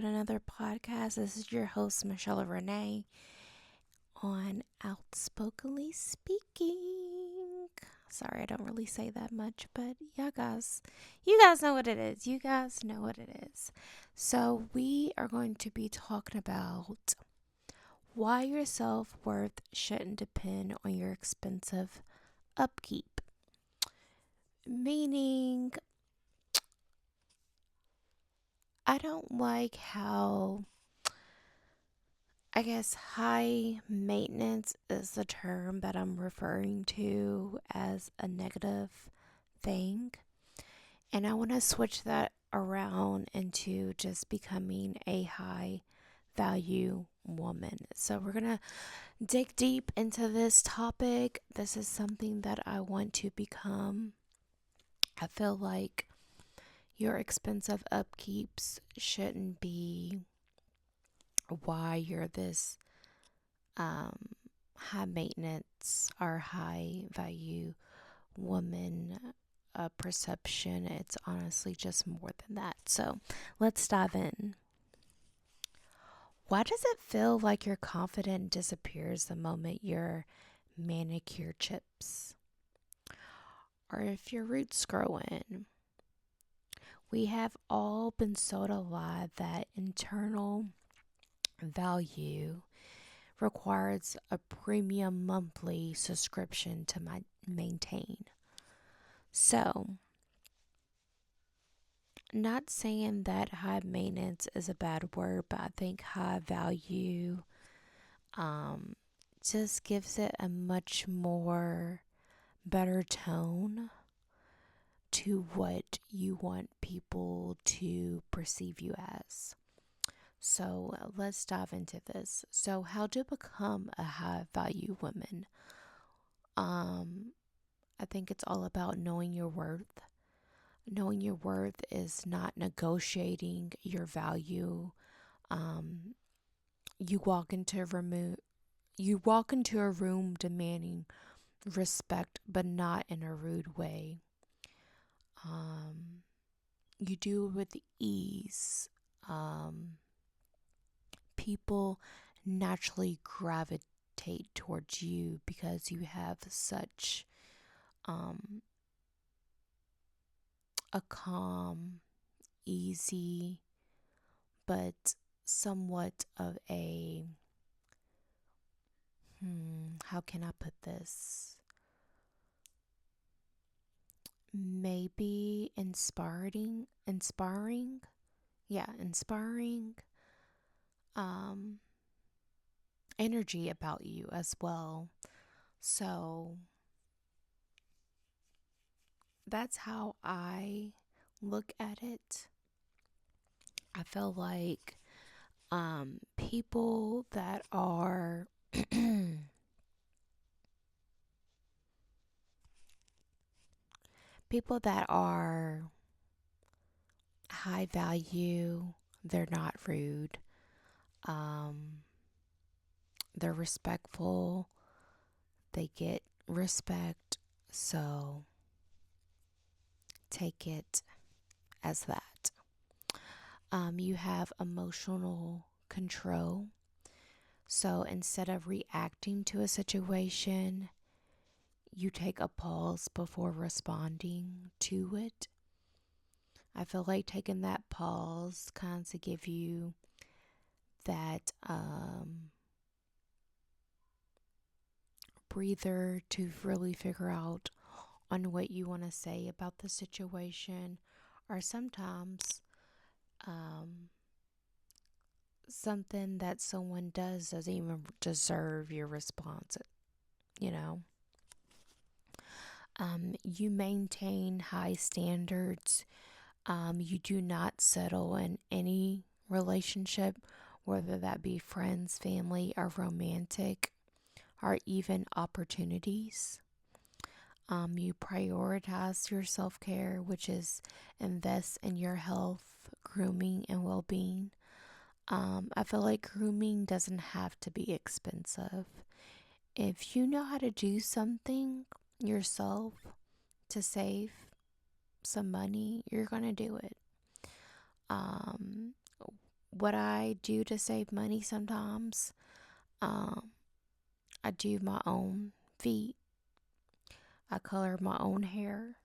with another podcast. This is your host, Michelle Renee, on Outspokenly Speaking. Sorry, I don't really say that much, but you guys know what it is. You guys know what it is. So, we are going to be talking about why your self worth shouldn't depend on your expensive upkeep. Meaning, I don't like how high maintenance is the term that I'm referring to as a negative thing. And I want to switch that around into just becoming a high value woman. So we're going to dig deep into this topic. This is something that I want to become. I feel like your expensive upkeeps shouldn't be why you're this high maintenance or high value woman perception. It's honestly just more than that. So let's dive in. Why does it feel like your confidence disappears the moment your manicure chips? Or if your roots grow in? We have all been sold a lie that internal value requires a premium monthly subscription to maintain. So, not saying that high maintenance is a bad word, but I think high value just gives it a much more better tone to what you want people to perceive you as. So let's dive into this. So how to become a high value woman? I think it's all about knowing your worth. Knowing your worth is not negotiating your value. Um, you walk into a room demanding respect, but not in a rude way. You do it with ease. People naturally gravitate towards you because you have such a calm, easy, but somewhat of a how can I put this? Maybe inspiring. Yeah, inspiring energy about you as well. So that's how I look at it. I feel like people that are people that are high value, they're not rude. Um, they're respectful. They get respect. So take it as that. You have emotional control. So instead of reacting to a situation, you take a pause before responding to it. I feel like taking that pause kind of give you that breather to really figure out on what you want to say about the situation, or sometimes something that someone doesn't even deserve your response, you know. You maintain high standards. You do not settle in any relationship, whether that be friends, family, or romantic, or even opportunities. You prioritize your self-care, which is invest in your health, grooming, and well-being. I feel like grooming doesn't have to be expensive. If you know how to do something yourself to save some money, you're going to do it. Um, what I do to save money sometimes, um, I do my own feet. I color my own hair.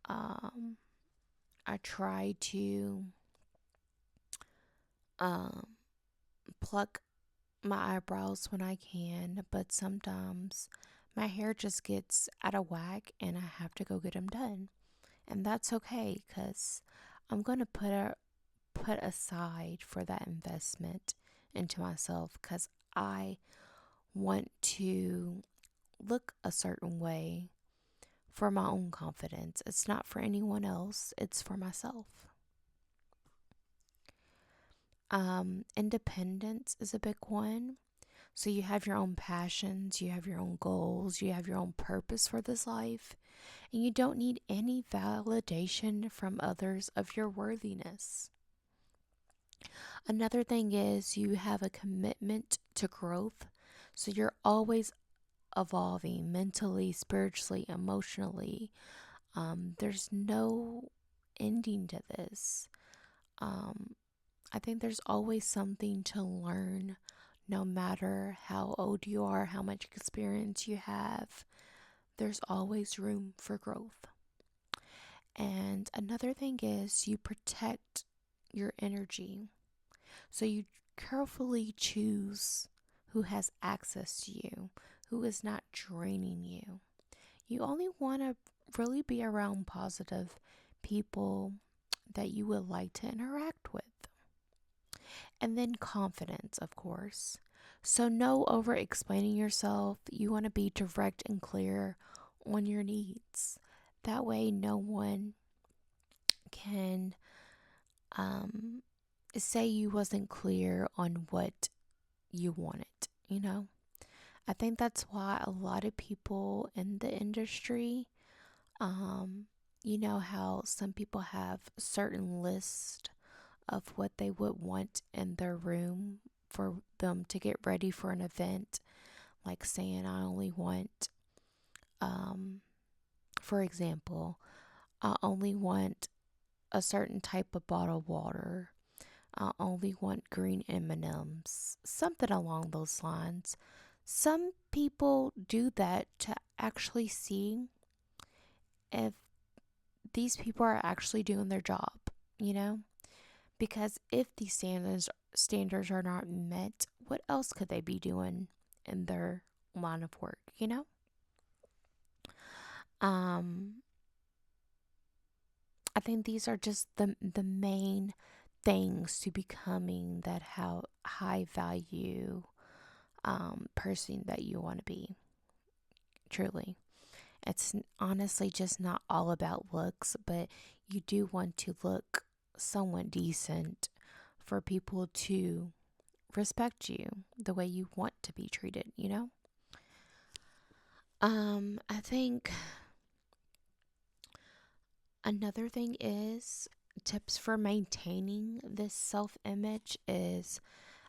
Um, I try to um, pluck my eyebrows when I can, but sometimes my hair just gets out of whack and I have to go get them done. And that's okay because I'm going to put aside for that investment into myself because I want to look a certain way for my own confidence. It's not for anyone else, it's for myself. Independence is a big one. So you have your own passions, you have your own goals, you have your own purpose for this life, and you don't need any validation from others of your worthiness. Another thing is you have a commitment to growth. So you're always evolving mentally, spiritually, emotionally. There's no ending to this. Um, I think there's always something to learn, no matter how old you are, how much experience you have. There's always room for growth. And another thing is you protect your energy. So you carefully choose who has access to you, who is not draining you. You only want to really be around positive people that you would like to interact with. And then confidence, of course. So, no over explaining yourself. You want to be direct and clear on your needs. That way, no one can um, say you wasn't clear on what you wanted, you know? I think that's why a lot of people in the industry, um, you know, how some people have certain lists of what they would want in their room for them to get ready for an event, like saying, I only want, um, for example, I only want a certain type of bottled water. I only want green M&Ms, something along those lines. Some people do that to actually see if these people are actually doing their job, you know? Because if these standards are not met, what else could they be doing in their line of work, you know? Um, I think these are just the main things to becoming that how high value person that you want to be. Truly, it's honestly just not all about looks, but you do want to look somewhat decent for people to respect you the way you want to be treated, you know? I think another thing is tips for maintaining this self image is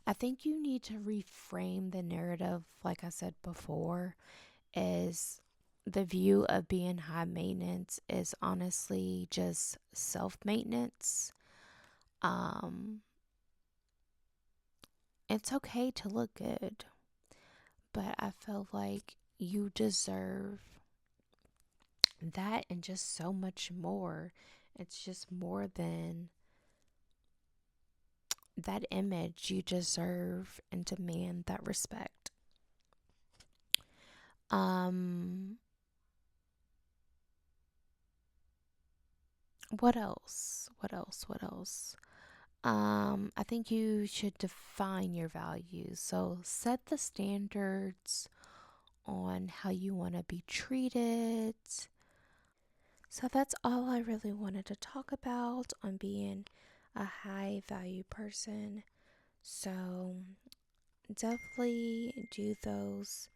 I think you need to reframe the narrative, like I said before, is the view of being high maintenance is honestly just self maintenance. Um, it's okay to look good, but I feel like you deserve that and just so much more. It's just more than that image. You deserve and demand that respect. Um, what else? What else? What else? I think you should define your values. So set the standards on how you want to be treated. So that's all I really wanted to talk about on being a high value person. So definitely do those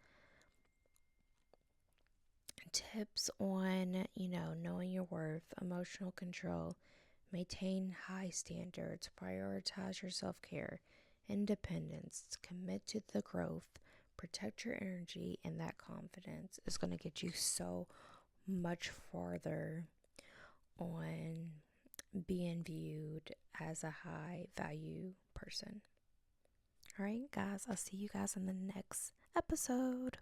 tips on, knowing your worth, emotional control, maintain high standards, prioritize your self care, independence, commit to the growth, protect your energy, and that confidence is going to get you so much farther on being viewed as a high value person. All right, guys, I'll see you guys in the next episode.